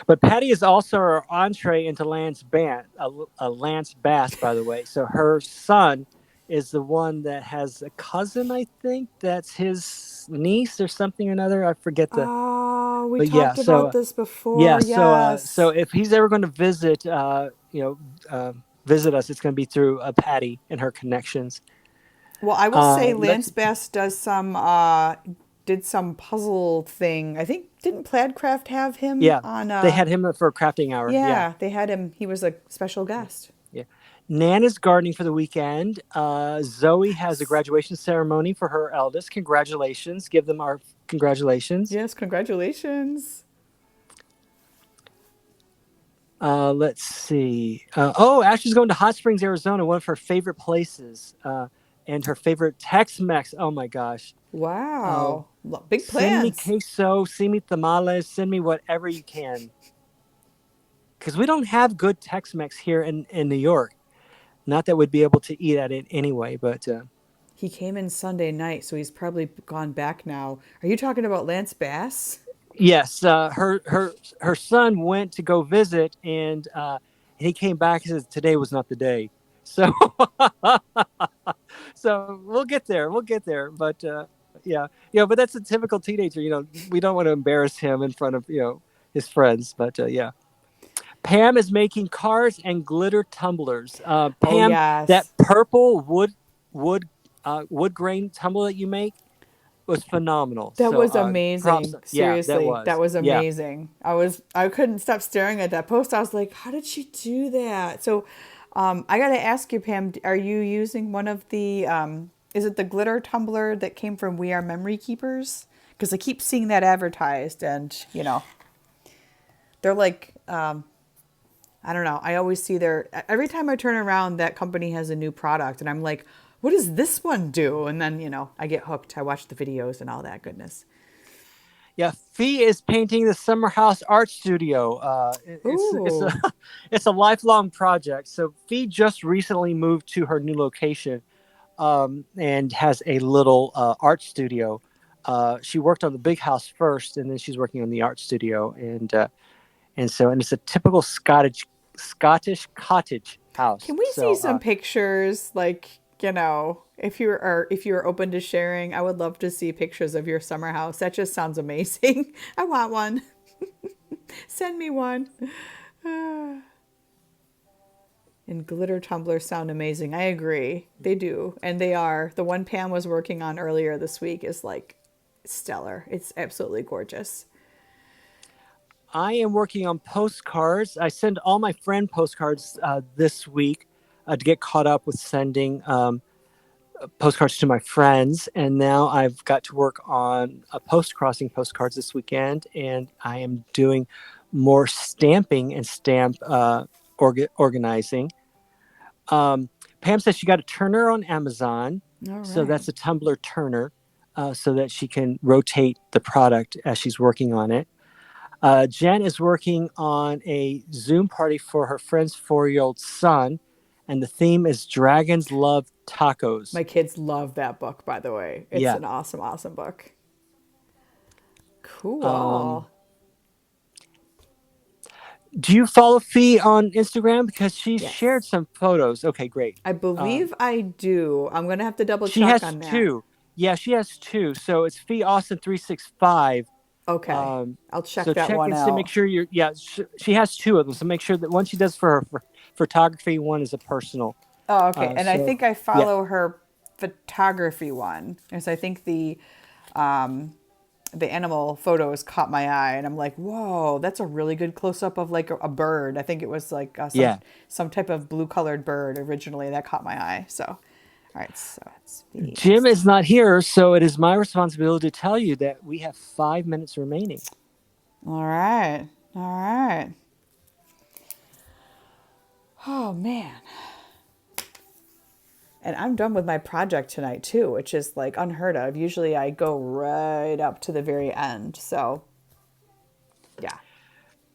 But Patty is also our entree into Lance Bass, by the way. So her son is the one that has a cousin, I think, that's his niece or something or another. I forget Oh, we but yeah. talked about this before. So Yes. if he's ever going to visit, visit us, it's going to be through Patty and her connections. Well, I will say Lance Let's Bass does some did some puzzle thing. I think didn't Plaidcraft have him Yeah, on they had him for a crafting hour. Yeah, yeah, they had him. He was a special yeah, guest. yeah. Nan is gardening for the weekend. Zoe has a Nice. graduation ceremony for her eldest. Congratulations. Give them our congratulations. Yes, congratulations. Let's see. Ashley's going to Hot Springs, Arizona, one of her favorite places, and her favorite Tex-Mex. Oh my gosh. Uh, Wow. Big Send me plans. queso, send me tamales, send me whatever you can. Because we don't have good Tex-Mex here in New York. Not that we'd be able to eat at it anyway, but He came in Sunday night, so he's probably gone back now. Are you talking about Lance Bass? yes, her son went to go visit, and he came back and says today was not the day. So so we'll get there. We'll get there. But but that's a typical teenager. We don't want to embarrass him in front of his friends. But yeah. Pam is making cars and glitter tumblers. Oh Pam, that yes. purple wood wood grain tumbler that you make was phenomenal. That So was props. amazing. Yeah, that Seriously, that was. was Yeah. amazing. I couldn't stop staring at that post. I was like, how did she do that? So, I got to ask you, Pam, are you using one of the is it the glitter tumbler that came from We Are Memory Keepers? Because I keep seeing that advertised, and they're like I don't know. I always see their every time I turn around, that company has a new product, and I'm like, what does this one do? And then I get hooked. I watch the videos and all that goodness. Yeah, Fee is painting the summer house art studio. It's a Ooh. it's a lifelong project. So Fee just recently moved to her new location, and has a little art studio. She worked on the big house first, and then she's working on the art studio, and it's a typical Scottish cottage house. Can we see So some pictures? Like, if you're open to sharing, I would love to see pictures of your summer house. That just sounds amazing. I want one. Send me one. And glitter tumblers sound amazing. I agree. They do. And they are. The one Pam was working on earlier this week is like stellar. It's absolutely gorgeous. I am working on postcards. I send all my friend postcards this week to get caught up with sending postcards to my friends. And now I've got to work on post crossing postcards this weekend. And I am doing more stamping and stamp organizing. Um, Pam says she got a turner on Amazon. All So right. that's a tumbler turner, so that she can rotate the product as she's working on it. Jen is working on a Zoom party for her friend's 4 year old son, and the theme is Dragons Love Tacos. My kids love that book, by the way. It's Yeah. an awesome, awesome book. Um, Cool. do you follow Fee on Instagram? Because she shared Yes. some photos. Okay, great. I Um, believe I do. I'm going to have to double she check has on that. two. Yeah, she has two. So it's Fee Austin 365. Okay. Um, I'll check so that check one and see, make out. sure you're. Yeah, she has two of them. So make sure that one she does for her photography, one is a personal. Oh, okay. And I So think I yeah, follow her photography one. Because I think the animal photos caught my eye and I'm like, whoa, that's a really good close up of like a bird. I think it was like yeah. some type of blue colored bird originally that caught my eye. So, all right, so it's the Jim is not here, so it is my responsibility to tell you that we have 5 minutes remaining. all right, all right. Oh man, and I'm done with my project tonight too, which is like unheard of. Usually I go right up to the very end. So yeah.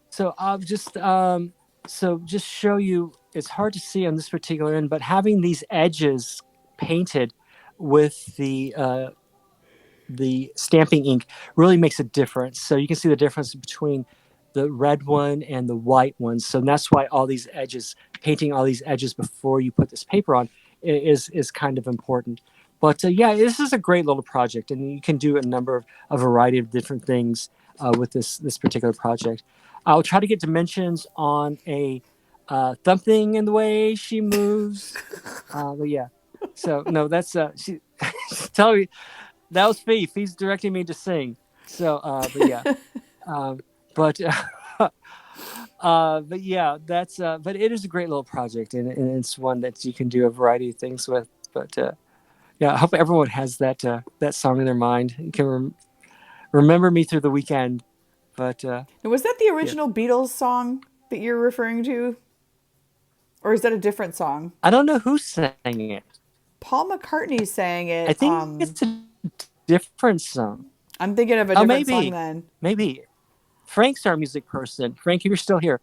So I'll just show you. It's hard to see on this particular end, but having these edges painted with the stamping ink really makes a difference. So you can see the difference between the red one and the white one. So that's why all these edges, painting all these edges before you put this paper on, is kind of important. But yeah, this is a great little project, and you can do a variety of different things with this particular project. I'll try to get dimensions on a something in the way she moves. But yeah, so no, that's she. Tell me that was Fee. Fee's directing me to sing. So, but yeah, um, but but yeah, that's but it is a great little project, and it's one that you can do a variety of things with. But yeah, I hope everyone has that song in their mind. You can remember me through the weekend. But Now, was that the yeah, original Beatles song that you're referring to? Or is that a different song? I don't know who sang it. Paul McCartney sang I it. think it's a different song. I'm thinking of a Oh, different song maybe, then. maybe Frank's our music person. Frank, you're still here.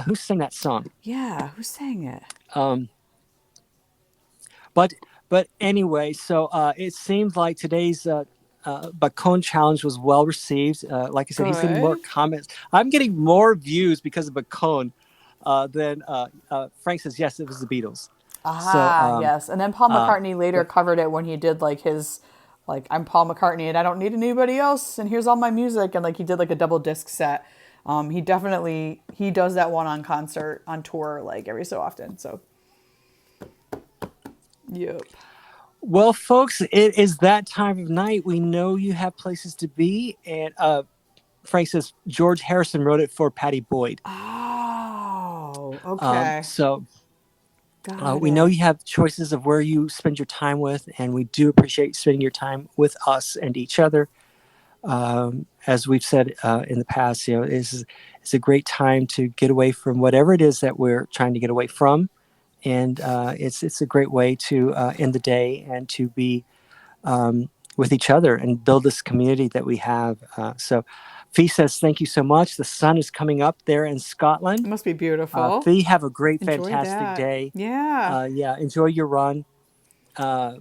Who sang that song? Yeah, who sang it? Um, But but anyway, so it seems like today's Bacon challenge was well received. Like I said, he's getting more Good. comments. I'm getting more views because of Bacon than Frank says. Yes, it was the Beatles. So Ah, yes. And then Paul McCartney later but covered it when he did like his like I'm Paul McCartney and I don't need anybody else and here's all my music and like he did like a double disc set. He definitely he does that one on concert on tour like every so often. So, yep. well, folks, it is that time of night. We know you have places to be, and Frank says George Harrison wrote it for Patty Boyd. Oh, okay. So Got we know it. you have choices of where you spend your time with, and we do appreciate spending your time with us and each other. As we've said in the past, it's a great time to get away from whatever it is that we're trying to get away from, and it's a great way to end the day and to be with each other and build this community that we have. So, Fee says, thank you so much. The sun is coming up there in It Scotland. must be beautiful. Fee, have a great, Enjoy fantastic that. day. Yeah. Yeah, enjoy your run. Uh,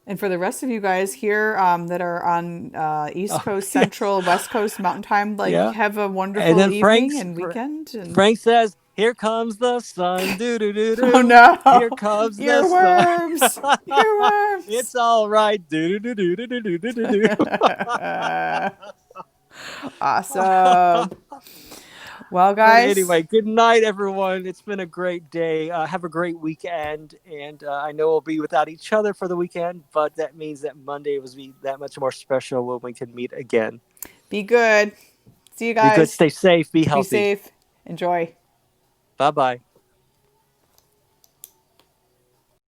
And for the rest of you guys here that are on East oh, Coast, yes, Central, West Coast, Mountain Time, like yeah. have a And wonderful then evening and weekend. And Frank says, "Here comes the sun, doo doo doo oh doo. no, Here comes the sun. earworms, earworms. It's all right, doo doo doo doo doo doo doo doo doo." Awesome. Well, But guys, anyway, good night, everyone. It's been a great day. Have a great weekend, and I know we'll be without each other for the weekend, but that means that Monday will be that much more special when we can meet again. be good. See you Be good, guys. stay safe, be Be healthy. safe. Enjoy. Bye bye.